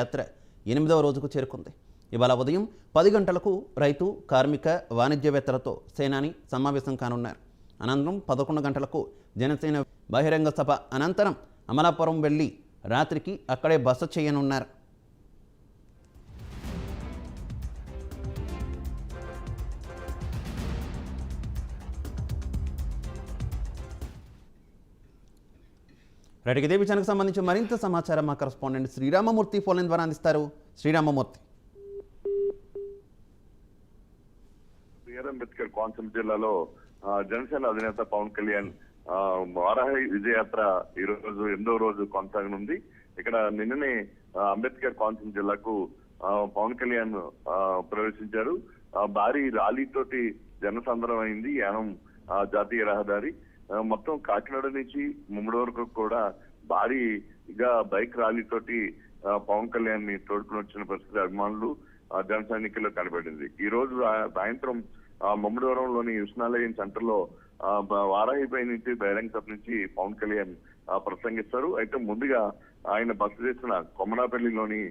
యాత్ర 8వ రోజుకు చేరుకుంది. ఇవాళ ఉదయం 10 గంటలకు రైతు, కార్మిక, వాణిజ్యవేత్తలతో సేనాని సమావేశం కానున్నారు. అనంతరం 11 గంటలకు జనసేన బహిరంగ సభ అనంతరం అమలాపురం వెళ్లి రాత్రికి అక్కడే బస చేయనున్నారు. రైట్, ఇదే విషయానికి సంబంధించి మరింత సమాచారం మా కరెస్పాండెంట్ శ్రీరామమూర్తి ఫోన్ ద్వారా అందిస్తారు. శ్రీరామమూర్తి. అంబేద్కర్ కోనసీమ జిల్లాలో జనసేన అధినేత పవన్ కళ్యాణ్ వారాహి విజయయాత్ర ఈ రోజు 8వ రోజు కొనసాగనుంది. ఇక్కడ నిన్ననే అంబేద్కర్ కోనసీమ జిల్లాకు పవన్ కళ్యాణ్ ప్రవేశించారు. భారీ ర్యాలీతోటి జనసంద్రం అయింది. యానం జాతీయ రహదారి మొత్తం కాకినాడ నుంచి ముమ్మడి వరకు కూడా భారీగా బైక్ ర్యాలీతోటి పవన్ కళ్యాణ్ ని తోడుకుని వచ్చిన పరిస్థితి అభిమానులు, జన సైనికుల్లో కనబడింది. ఈ రోజు సాయంత్రం ముమ్మడివరంలోని ఉష్ణాలయం సెంటర్ లో వారాహిపై నుంచి బహిరంగ సభ నుంచి పవన్ కళ్యాణ్ ప్రసంగిస్తారు. అయితే ముందుగా ఆయన బస చేసిన కొమ్మనాపల్లిలోని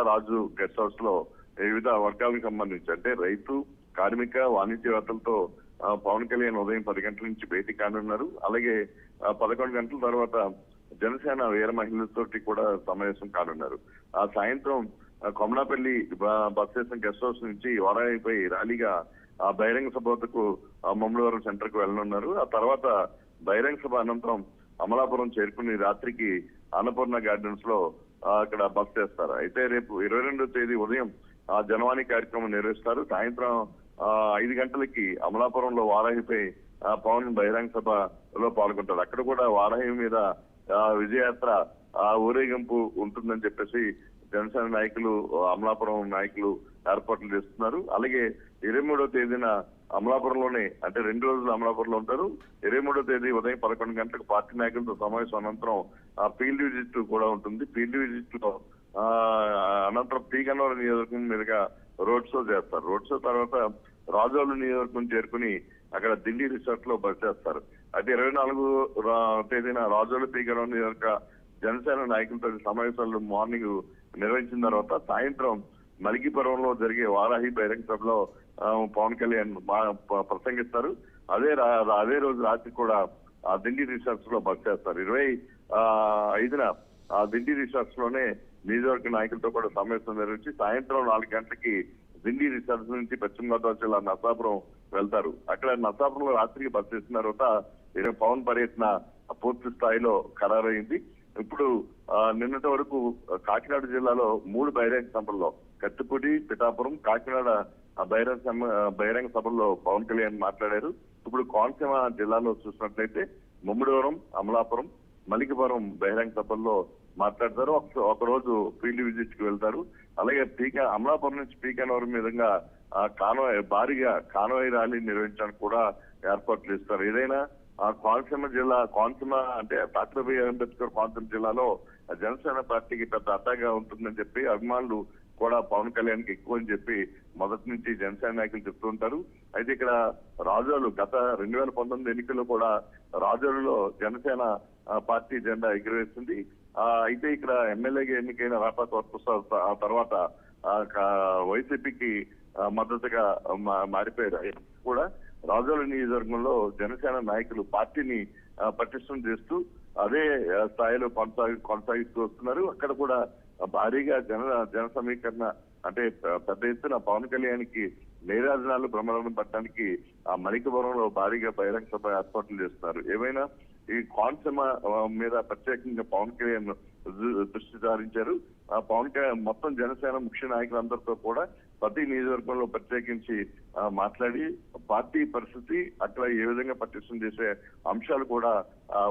రాజు గెస్ట్ హౌస్ లో వివిధ వర్గాలకు సంబంధించి అంటే రైతు, కార్మిక, వాణిజ్యవేత్తలతో పవన్ కళ్యాణ్ ఉదయం 10 గంటల నుంచి భేటీ కానున్నారు. అలాగే 11 గంటల తర్వాత జనసేన వీర మహిళలతోటి కూడా సమావేశం కానున్నారు. ఆ సాయంత్రం Kommanapalli bus station guest house నుంచి వారాహిపై ర్యాలీగా బహిరంగ సభ వద్దకు ముమ్మడివరం సెంటర్ కు వెళ్ళనున్నారు. ఆ తర్వాత బహిరంగ సభ అనంతరం అమలాపురం చేరుకుని రాత్రికి అన్నపూర్ణ గార్డెన్స్ లో అక్కడ బస్ చేస్తారు. అయితే రేపు 22వ తేదీ ఉదయం జనవాణి కార్యక్రమం నిర్వహిస్తారు. సాయంత్రం 5 గంటలకి అమలాపురంలో వారాహిపై పవన్ బహిరంగ సభలో పాల్గొంటారు. అక్కడ కూడా వారాహి మీద విజయయాత్ర ఊరేగింపు ఉంటుందని చెప్పేసి జనసేన నాయకులు, అమలాపురం నాయకులు ఏర్పాట్లు చేస్తున్నారు. అలాగే 23వ తేదీన అమలాపురంలోనే అంటే 2 రోజులు అమలాపురంలో ఉంటారు. 23వ తేదీ ఉదయం 11 గంటలకు పార్టీ నాయకులతో సమావేశం అనంతరం ఫీల్డ్ విజిట్ కూడా ఉంటుంది. ఫీల్డ్ విజిట్ లో అనంతరం పీగన్నవరం నియోజకవర్గం మీదుగా రోడ్ షో చేస్తారు. రోడ్ షో తర్వాత రాజోలు నియోజకవర్గం చేరుకుని అక్కడ దిండి రిసార్ట్ లో బస్ చేస్తారు. అయితే 24వ తేదీన రాజోలు పీగన్నవరం నియోజక జనసేన నాయకులతో సమావేశాలు మార్నింగ్ నిర్వహించిన తర్వాత సాయంత్రం మలికిపురంలో జరిగే వారాహి బహిరంగ సభలో పవన్ కళ్యాణ్ ప్రసంగిస్తారు. అదే రోజు రాత్రి కూడా ఆ దిండి రిసార్ట్స్ లో బస్ చేస్తారు. 25న ఆ దిండి రిసార్ట్స్ లోనే నియోజకవర్గ నాయకులతో కూడా సమావేశం నిర్వహించి సాయంత్రం 4 గంటలకి దిండి రిసార్ట్స్ నుంచి పశ్చిమ గోదావరి జిల్లా నర్సాపురం వెళ్తారు. అక్కడ నర్సాపురంలో రాత్రికి బస్ చేసిన తర్వాత పవన్ పర్యటన పూర్తి స్థాయిలో ఖరారైంది. ఇప్పుడు నిన్నటి వరకు కాకినాడ జిల్లాలో 3 బహిరంగ సభల్లో కత్తిపూడి, పిఠాపురం, కాకినాడ బహిరంగ సభల్లో పవన్ కళ్యాణ్ మాట్లాడారు. ఇప్పుడు కోనసీమ జిల్లాలో చూసినట్లయితే ముమ్మడివరం, అమలాపురం, మలికిపురం బహిరంగ సభల్లో మాట్లాడతారు. ఒక రోజు ఫీల్డ్ విజిట్ కి వెళ్తారు. అలాగే అమలాపురం నుంచి పీకన్నవరం మీదుగా భారీగా కాన్వాయ్ ర్యాలీ నిర్వహించడానికి కూడా ఏర్పాట్లు ఇస్తారు. ఏదైనా కోనసీమ అంటే డాక్టర్ బిఆర్ అంబేద్కర్ కోనసీమ జిల్లాలో జనసేన పార్టీకి పెద్ద అడ్డాగా ఉంటుందని చెప్పి అభిమానులు కూడా పవన్ కళ్యాణ్ కి ఎక్కువ అని చెప్పి మొదటి నుంచి జనసేన నాయకులు చెప్తూ ఉంటారు. అయితే ఇక్కడ రాజోలు గత 2019 ఎన్నికల్లో కూడా రాజోలులో జనసేన పార్టీ జెండా ఎగురవేస్తుంది. అయితే ఇక్కడ ఎమ్మెల్యేగా ఎన్నికైన రాపాత వరప్రసాద్ ఆ తర్వాత వైసీపీకి మద్దతుగా మారిపోయారు. కూడా రాజోలు నియోజకవర్గంలో జనసేన నాయకులు పార్టీని పటిష్టం చేస్తూ అదే స్థాయిలో కొనసాగిస్తూ వస్తున్నారు. అక్కడ కూడా భారీగా జన సమీకరణ అంటే పెద్ద ఎత్తున పవన్ కళ్యాణ్ కి నీరాజనాలు భ్రమణం పట్టడానికి ఆ మలికిపురంలో భారీగా బహిరంగ సభ ఏర్పాట్లు చేస్తున్నారు. ఏమైనా ఈ కోనసీమ మీద ప్రత్యేకంగా పవన్ కళ్యాణ్ దృష్టి సారించారు. పవన్ కళ్యాణ్ మొత్తం జనసేన ముఖ్య నాయకులందరితో కూడా ప్రతి నియోజకవర్గంలో ప్రత్యేకించి మాట్లాడి పార్టీ పరిస్థితి అక్కడ ఏ విధంగా పటిష్టం చేసే అంశాలు కూడా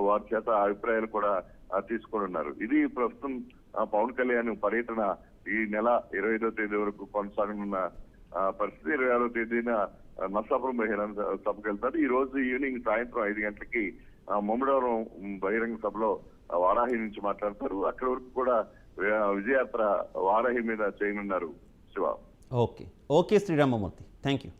వారి చేత అభిప్రాయాలు కూడా తీసుకొని ఉన్నారు. ఇది ప్రస్తుతం పవన్ కళ్యాణ్ పర్యటన ఈ నెల 25వ తేదీ వరకు కొనసాగనున్న పరిస్థితి. 26వ తేదీన నర్సాపురం బహిరంగ సభకు వెళ్తారు. ఈ రోజు ఈవినింగ్ సాయంత్రం 5 గంటలకి ముమ్మడివరం బహిరంగ సభలో వారాహి నుంచి మాట్లాడతారు. అక్కడి వరకు కూడా విజయయాత్ర వారాహి మీద చేయనున్నారు. Shiva. Okay Sriramamurthy, thank you.